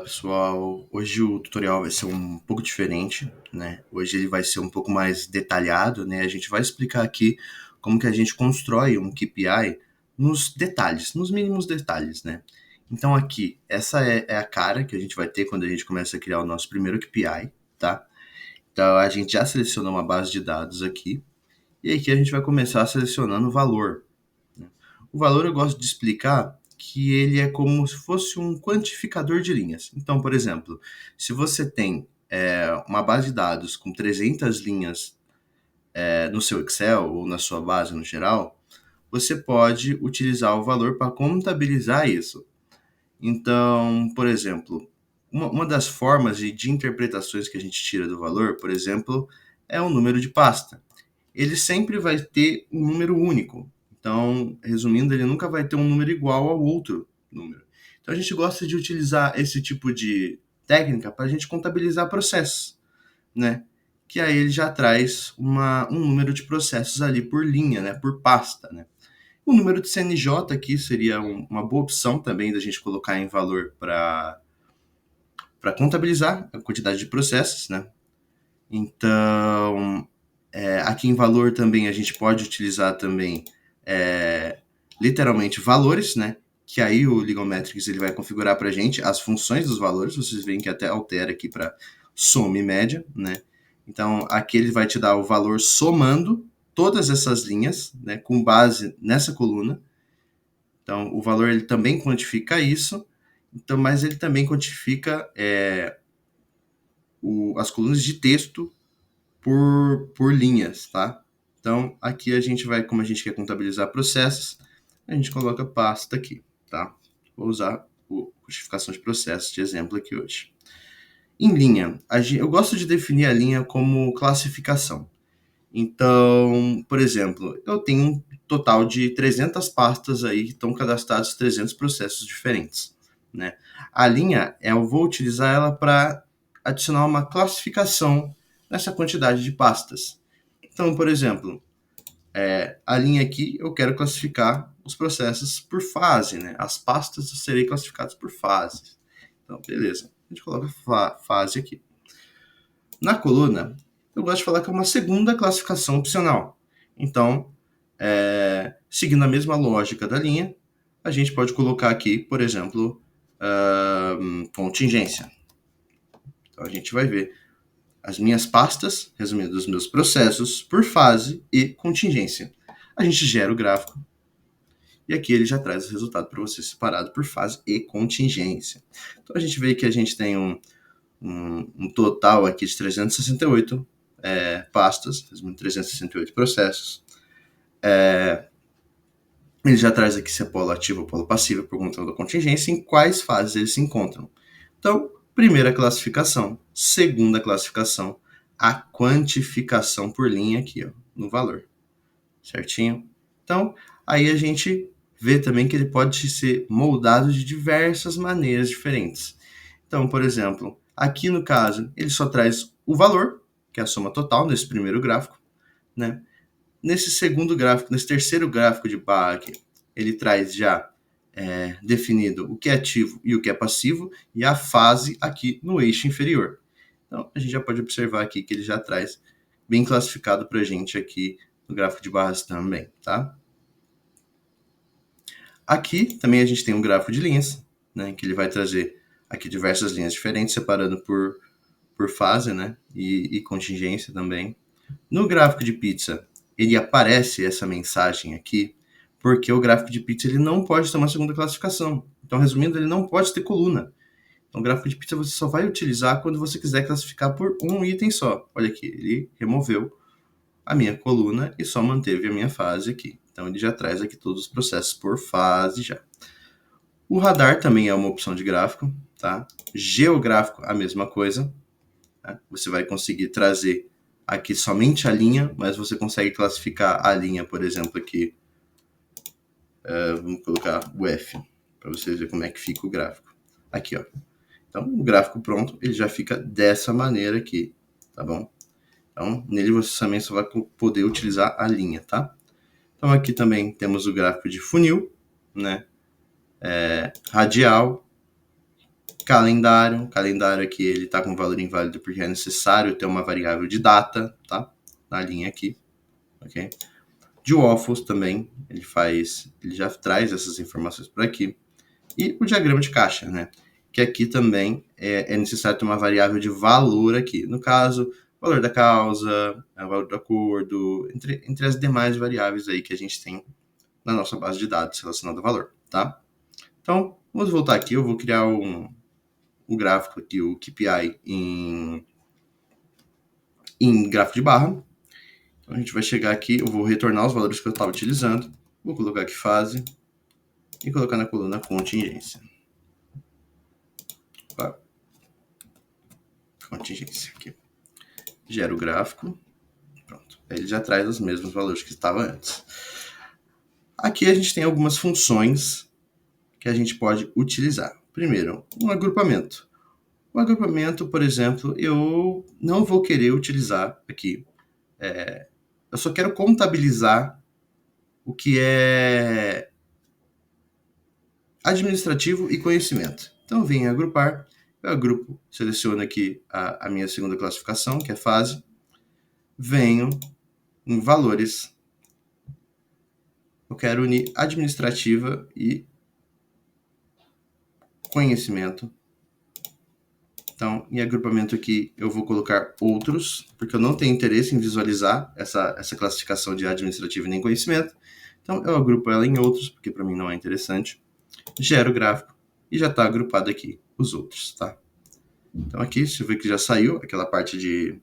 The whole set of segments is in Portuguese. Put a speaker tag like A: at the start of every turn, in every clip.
A: pessoal, hoje o tutorial vai ser um pouco diferente, né? Hoje ele vai ser um pouco mais detalhado, né? A gente vai explicar aqui como que a gente constrói um KPI nos detalhes, nos mínimos detalhes, né? Então aqui, essa é a cara que a gente vai ter quando a gente começa a criar o nosso primeiro KPI, tá? Então a gente já selecionou uma base de dados aqui, e aqui a gente vai começar selecionando o valor. O valor eu gosto de explicar que ele é como se fosse um quantificador de linhas. Então, por exemplo, se você tem uma base de dados com 300 linhas no seu Excel ou na sua base no geral, você pode utilizar o valor para contabilizar isso. Então, por exemplo, uma das formas de interpretações que a gente tira do valor, por exemplo, é o número de pasta. Ele sempre vai ter um número único. Então, resumindo, ele nunca vai ter um número igual ao outro número. Então, a gente gosta de utilizar esse tipo de técnica para a gente contabilizar processos, né? Que aí ele já traz um número de processos ali por linha, né? Por pasta, né? O número de CNJ aqui seria uma boa opção também da gente colocar em valor para contabilizar a quantidade de processos, né? Então, aqui em valor também a gente pode utilizar também literalmente valores, né? Que aí o Legal Metrics ele vai configurar para a gente as funções dos valores. Vocês veem que até altera aqui para soma e média, né? Então aqui ele vai te dar o valor somando todas essas linhas, né? Com base nessa coluna. Então o valor ele também quantifica isso, então, mas ele também quantifica as colunas de texto por linhas, tá? Então, aqui a gente vai, como a gente quer contabilizar processos, a gente coloca pasta aqui, tá? Vou usar o codificação de processos de exemplo aqui hoje. Em linha, eu gosto de definir a linha como classificação. Então, por exemplo, eu tenho um total de 300 pastas aí que estão cadastrados 300 processos diferentes, né? A linha, eu vou utilizar ela para adicionar uma classificação nessa quantidade de pastas. Então, por exemplo, a linha aqui eu quero classificar os processos por fase, né? As pastas serem classificadas por fases. Então, beleza. A gente coloca fase aqui. Na coluna, eu gosto de falar que é uma segunda classificação opcional. Então, seguindo a mesma lógica da linha, a gente pode colocar aqui, por exemplo, contingência. Então, a gente vai ver as minhas pastas, resumindo, os meus processos por fase e contingência. A gente gera o gráfico e aqui ele já traz o resultado para você separado por fase e contingência. Então a gente vê que a gente tem um total aqui de 368 pastas, resumindo, 368 processos. Ele já traz aqui se é polo ativo ou polo passivo por conta da contingência, em quais fases eles se encontram. Então, primeira classificação, segunda classificação, a quantificação por linha aqui, ó, no valor, certinho? Então, aí a gente vê também que ele pode ser moldado de diversas maneiras diferentes. Então, por exemplo, aqui no caso, ele só traz o valor, que é a soma total nesse primeiro gráfico, né? Nesse segundo gráfico, nesse terceiro gráfico de barra aqui, ele traz já definido o que é ativo e o que é passivo e a fase aqui no eixo inferior. Então, a gente já pode observar aqui que ele já traz bem classificado para a gente aqui no gráfico de barras também, tá? Aqui também a gente tem um gráfico de linhas, né, que ele vai trazer aqui diversas linhas diferentes, separando por fase, né, e contingência também. No gráfico de pizza, ele aparece essa mensagem aqui, porque o gráfico de pizza ele não pode ter uma segunda classificação. Então, resumindo, ele não pode ter coluna. Então, o gráfico de pizza você só vai utilizar quando você quiser classificar por um item só. Olha aqui, ele removeu a minha coluna e só manteve a minha fase aqui. Então, ele já traz aqui todos os processos por fase já. O radar também é uma opção de gráfico, tá? Geográfico, a mesma coisa. Tá? Você vai conseguir trazer aqui somente a linha, mas você consegue classificar a linha, por exemplo, aqui. Vamos colocar o F, para vocês verem como é que fica o gráfico. Aqui, ó. Então, o gráfico pronto, ele já fica dessa maneira aqui, tá bom? Então, nele você também só vai poder utilizar a linha, tá? Então, aqui também temos o gráfico de funil, né? Radial, Calendário. Calendário aqui ele está com valor inválido porque é necessário ter uma variável de data, tá? Na linha aqui, ok? De waffles também, ele já traz essas informações por aqui. E o diagrama de caixa, né? Que aqui também é necessário ter uma variável de valor aqui. No caso, valor da causa, o valor do acordo, entre as demais variáveis aí que a gente tem na nossa base de dados relacionada ao valor, tá? Então, vamos voltar aqui, eu vou criar um gráfico aqui, o KPI em gráfico de barra. Então, a gente vai chegar aqui, eu vou retornar os valores que eu estava utilizando, vou colocar aqui fase e colocar na coluna contingência. Opa. Contingência aqui. Gera o gráfico. Pronto. Ele já traz os mesmos valores que estava antes. Aqui a gente tem algumas funções que a gente pode utilizar. Primeiro, um agrupamento. O agrupamento, por exemplo, eu não vou querer utilizar aqui. Eu só quero contabilizar o que é administrativo e conhecimento. Então, eu venho em agrupar, eu agrupo, seleciono aqui a minha segunda classificação, que é fase, venho em valores, eu quero unir administrativa e conhecimento. Então, em agrupamento aqui, eu vou colocar outros, porque eu não tenho interesse em visualizar essa classificação de administrativo nem conhecimento. Então, eu agrupo ela em outros, porque para mim não é interessante. Gero o gráfico e já está agrupado aqui os outros, tá? Então, aqui, você vê que já saiu aquela parte de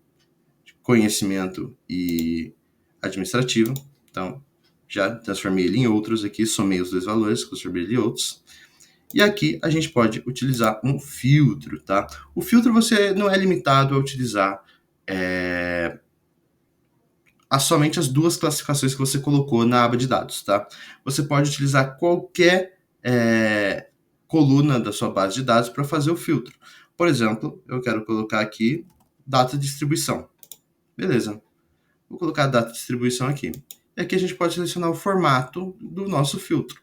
A: conhecimento e administrativo. Então, já transformei ele em outros aqui, somei os dois valores, transformei ele em outros. E aqui a gente pode utilizar um filtro, tá? O filtro você não é limitado a utilizar somente as duas classificações que você colocou na aba de dados, tá? Você pode utilizar qualquer coluna da sua base de dados para fazer o filtro. Por exemplo, eu quero colocar aqui data de distribuição. Beleza. Vou colocar a data de distribuição aqui. E aqui a gente pode selecionar o formato do nosso filtro.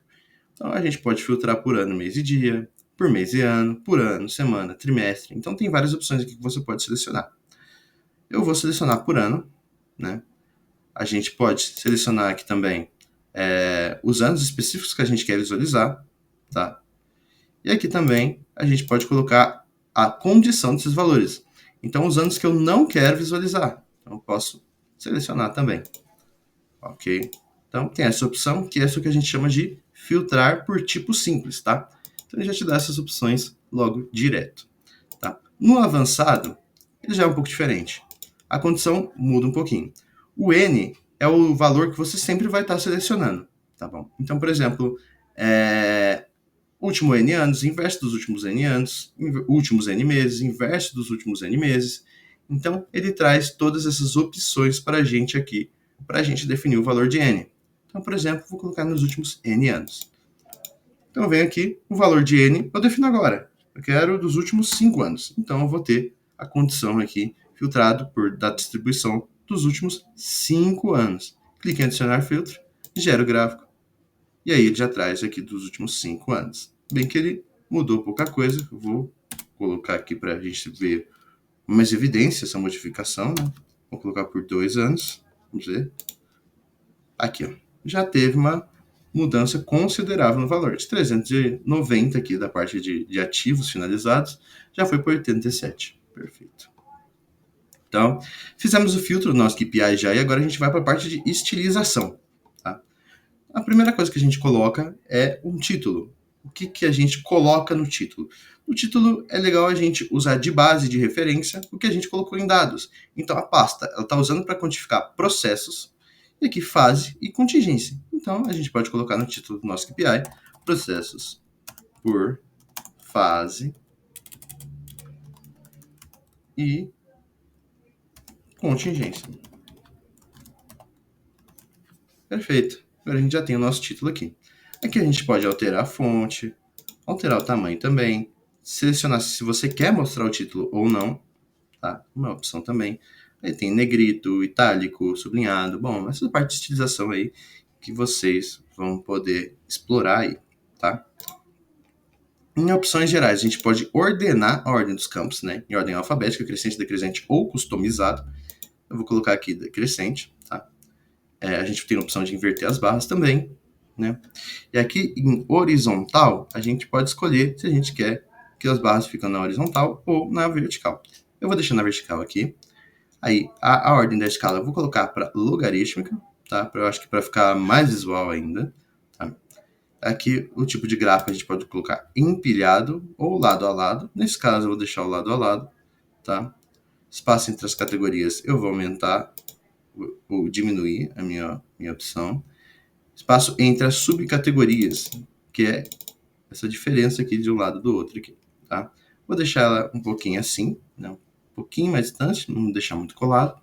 A: Então, a gente pode filtrar por ano, mês e dia, por mês e ano, por ano, semana, trimestre. Então, tem várias opções aqui que você pode selecionar. Eu vou selecionar por ano, né? A gente pode selecionar aqui também os anos específicos que a gente quer visualizar, tá? E aqui também a gente pode colocar a condição desses valores. Então, os anos que eu não quero visualizar, então, eu posso selecionar também. Ok? Então, tem essa opção, que é essa que a gente chama de filtrar por tipo simples, tá? Então, ele já te dá essas opções logo direto, tá? No avançado, ele já é um pouco diferente. A condição muda um pouquinho. O N é o valor que você sempre vai estar selecionando, tá bom? Então, por exemplo, último N anos, inverso dos últimos N anos, últimos N meses, inverso dos últimos N meses. Então, ele traz todas essas opções para a gente aqui, para a gente definir o valor de N. Então, por exemplo, vou colocar nos últimos N anos. Então, eu venho aqui, o valor de N, eu defino agora. Eu quero dos últimos 5 anos. Então, eu vou ter a condição aqui, filtrado por data de distribuição dos últimos 5 anos. Clique em adicionar filtro, gera o gráfico. E aí ele já traz aqui dos últimos 5 anos. Bem que ele mudou pouca coisa. Eu vou colocar aqui para a gente ver mais evidência essa modificação, né? Vou colocar por 2 anos. Vamos ver. Aqui, ó. Já teve uma mudança considerável no valor. De 390 aqui da parte de ativos finalizados, já foi para 87. Perfeito. Então, fizemos o filtro do nosso KPI já, e agora a gente vai para a parte de estilização. Tá? A primeira coisa que a gente coloca é um título. O que a gente coloca no título? No título é legal a gente usar de base de referência o que a gente colocou em dados. Então, a pasta ela está usando para quantificar processos, e aqui fase e contingência. Então, a gente pode colocar no título do nosso KPI processos por fase e contingência. Perfeito. Agora a gente já tem o nosso título aqui. Aqui a gente pode alterar a fonte, alterar o tamanho também, selecionar se você quer mostrar o título ou não, tá? Uma opção também. Aí tem negrito, itálico, sublinhado. Bom, essa parte de estilização aí que vocês vão poder explorar aí, tá? Em opções gerais, a gente pode ordenar a ordem dos campos, né? Em ordem alfabética, crescente, decrescente ou customizado. Eu vou colocar aqui decrescente, tá? A gente tem a opção de inverter as barras também, né? E aqui em horizontal, a gente pode escolher se a gente quer que as barras fiquem na horizontal ou na vertical. Eu vou deixar na vertical aqui. Aí, a ordem da escala eu vou colocar para logarítmica, tá? Eu acho que para ficar mais visual ainda, tá? Aqui, o tipo de gráfico a gente pode colocar empilhado ou lado a lado. Nesse caso, eu vou deixar o lado a lado, tá? Espaço entre as categorias eu vou aumentar ou diminuir a minha opção. Espaço entre as subcategorias, que é essa diferença aqui de um lado do outro aqui, tá? Vou deixar ela um pouquinho assim, né? Um pouquinho mais distante, não deixar muito colado.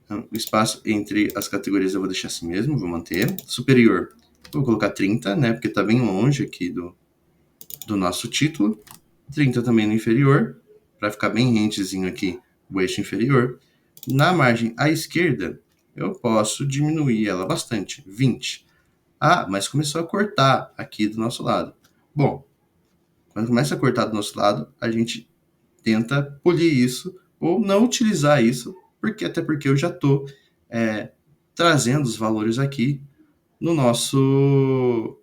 A: Então, o espaço entre as categorias eu vou deixar assim mesmo, vou manter. Superior, vou colocar 30, né? Porque tá bem longe aqui do nosso título. 30 também no inferior, para ficar bem rentezinho aqui o eixo inferior. Na margem à esquerda, eu posso diminuir ela bastante, 20. Ah, mas começou a cortar aqui do nosso lado. Bom, quando começa a cortar do nosso lado, a gente tenta polir isso ou não utilizar isso, até porque eu já estou trazendo os valores aqui no nosso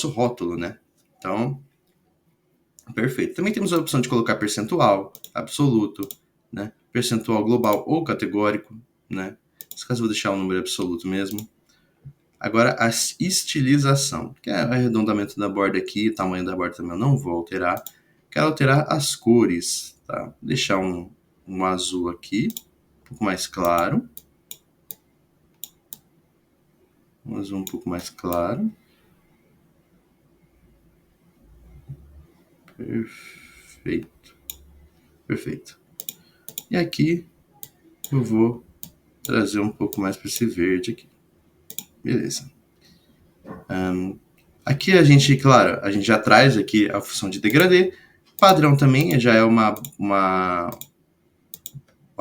A: rótulo, né? Então, perfeito. Também temos a opção de colocar percentual, absoluto, né? Percentual global ou categórico, né? Nesse caso eu vou deixar o número absoluto mesmo. Agora, a estilização, que é o arredondamento da borda aqui, o tamanho da borda também eu não vou alterar. Quero alterar as cores, tá? Vou deixar um azul aqui, um pouco mais claro. Um azul um pouco mais claro. Perfeito. Perfeito. E aqui eu vou trazer um pouco mais para esse verde aqui. Beleza. Aqui a gente, claro, a gente já traz aqui a função de degradê. Padrão também já é uma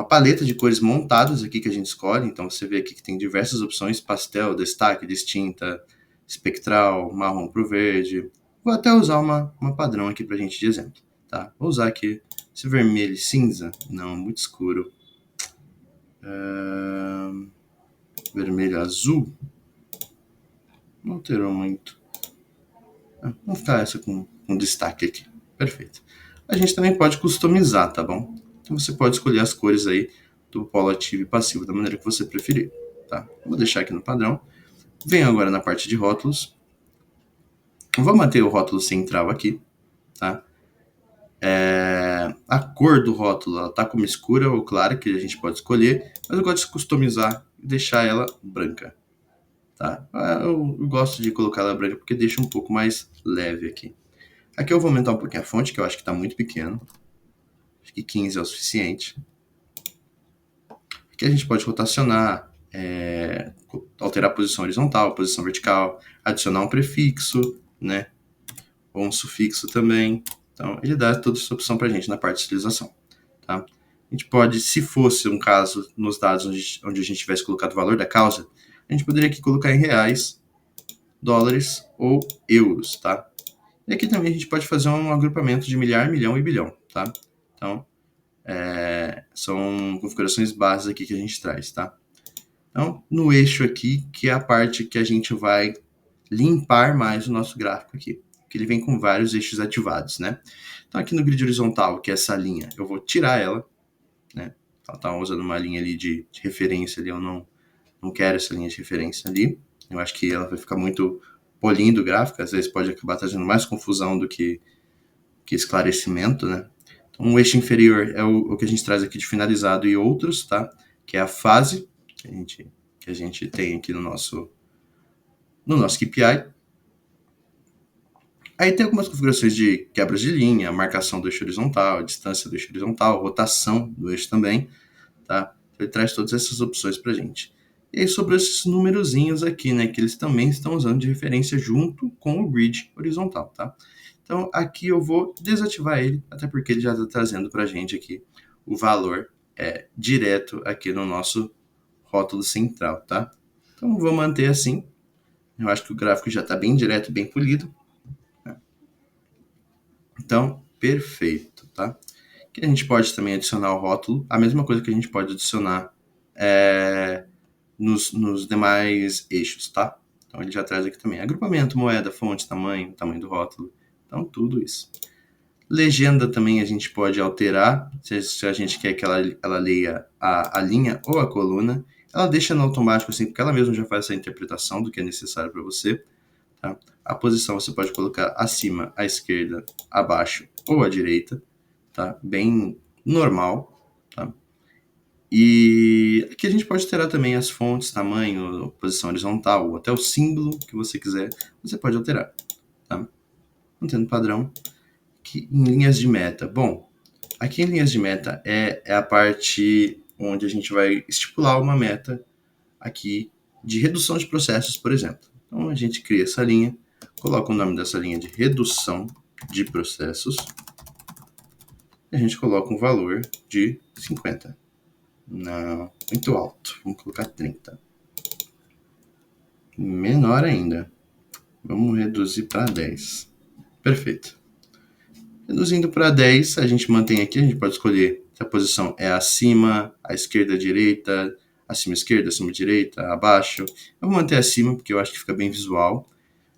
A: paleta de cores montadas aqui que a gente escolhe. Então você vê aqui que tem diversas opções: pastel, destaque, distinta, espectral, marrom para o verde. Vou até usar uma padrão aqui para a gente de exemplo. Tá? Vou usar aqui esse vermelho e cinza. Não, muito escuro. Vermelho azul. Não alterou muito. Vamos ficar essa com destaque aqui. Perfeito. A gente também pode customizar, tá bom? Então você pode escolher as cores aí do polo ativo e passivo da maneira que você preferir, tá? Vou deixar aqui no padrão. Venho agora na parte de rótulos. Vou manter o rótulo central aqui, tá? A cor do rótulo, ela tá como escura ou clara, que a gente pode escolher, mas eu gosto de customizar e deixar ela branca, tá? Eu gosto de colocar ela branca porque deixa um pouco mais leve aqui. Aqui eu vou aumentar um pouquinho a fonte, que eu acho que está muito pequeno. Acho que 15 é o suficiente. Aqui a gente pode rotacionar, alterar a posição horizontal, posição vertical, adicionar um prefixo, né? Ou um sufixo também. Então, ele dá toda essa opção para a gente na parte de estilização. Tá? A gente pode, se fosse um caso nos dados onde a gente tivesse colocado o valor da causa, a gente poderia aqui colocar em reais, dólares ou euros, tá? E aqui também a gente pode fazer um agrupamento de milhar, milhão e bilhão, tá? Então, são configurações básicas aqui que a gente traz, tá? Então, no eixo aqui, que é a parte que a gente vai limpar mais o nosso gráfico aqui, que ele vem com vários eixos ativados, né? Então, aqui no grid horizontal, que é essa linha, eu vou tirar ela, né? Ela tá usando uma linha ali de referência ali, eu não quero essa linha de referência ali. Eu acho que ela vai ficar muito polindo o gráfico, às vezes pode acabar trazendo mais confusão do que esclarecimento, né? Então, o eixo inferior é o que a gente traz aqui de finalizado e outros, tá? Que é a fase que a gente tem aqui no nosso KPI. Aí tem algumas configurações de quebras de linha, marcação do eixo horizontal, distância do eixo horizontal, rotação do eixo também, tá? Ele traz todas essas opções pra gente. E aí sobre esses numerozinhos aqui, né, que eles também estão usando de referência junto com o grid horizontal, tá? Então aqui eu vou desativar ele, até porque ele já está trazendo pra gente aqui o valor direto aqui no nosso rótulo central, tá? Então vou manter assim. Eu acho que o gráfico já está bem direto, bem polido. Então, perfeito, tá? Que a gente pode também adicionar o rótulo, a mesma coisa que a gente pode adicionar nos demais eixos, tá? Então ele já traz aqui também agrupamento, moeda, fonte, tamanho do rótulo, então tudo isso. Legenda também a gente pode alterar, se a gente quer que ela leia a linha ou a coluna. Ela deixa no automático, assim, porque ela mesma já faz essa interpretação do que é necessário para você. Tá? A posição você pode colocar acima, à esquerda, abaixo ou à direita. Tá? Bem normal. Tá? E aqui a gente pode alterar também as fontes, tamanho, posição horizontal, ou até o símbolo que você quiser, você pode alterar. Tá? Mantendo padrão. Aqui em linhas de meta. Bom, aqui em linhas de meta é a parte onde a gente vai estipular uma meta aqui de redução de processos, por exemplo. Então a gente cria essa linha, coloca o nome dessa linha de redução de processos, e a gente coloca um valor de 50. Não, muito alto. Vamos colocar 30. Menor ainda. Vamos reduzir para 10. Perfeito. Reduzindo para 10, a gente mantém aqui, a gente pode escolher se a posição é acima, à esquerda, à direita, acima, esquerda, acima, direita, abaixo. Eu vou manter acima, porque eu acho que fica bem visual.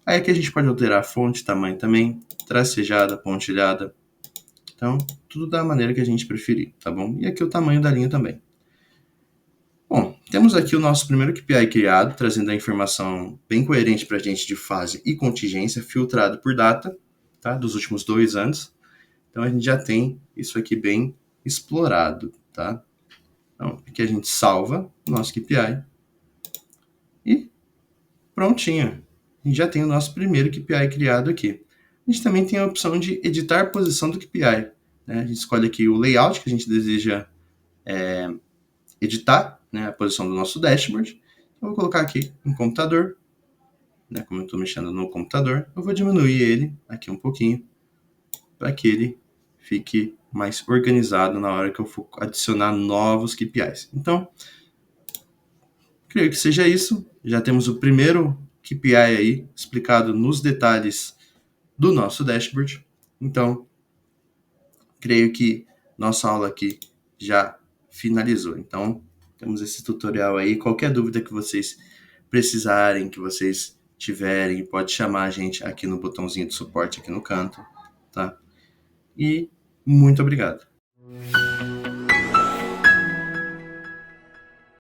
A: Aí aqui a gente pode alterar a fonte, tamanho também, tracejada, pontilhada. Então, tudo da maneira que a gente preferir, tá bom? E aqui o tamanho da linha também. Bom, temos aqui o nosso primeiro KPI criado, trazendo a informação bem coerente para a gente de fase e contingência, filtrado por data, tá? Dos últimos 2 anos. Então a gente já tem isso aqui bem explorado, tá? Então aqui a gente salva o nosso KPI e prontinho. A gente já tem o nosso primeiro KPI criado aqui. A gente também tem a opção de editar a posição do KPI. Né? A gente escolhe aqui o layout que a gente deseja editar, né? A posição do nosso dashboard. Eu vou colocar aqui em computador, né? Como eu estou mexendo no computador, eu vou diminuir ele aqui um pouquinho para que ele fique mais organizado na hora que eu for adicionar novos KPIs. Então, creio que seja isso. Já temos o primeiro KPI aí explicado nos detalhes do nosso dashboard. Então, creio que nossa aula aqui já finalizou. Então, temos esse tutorial aí. Qualquer dúvida que vocês precisarem, que vocês tiverem, pode chamar a gente aqui no botãozinho de suporte aqui no canto, tá? E muito obrigado.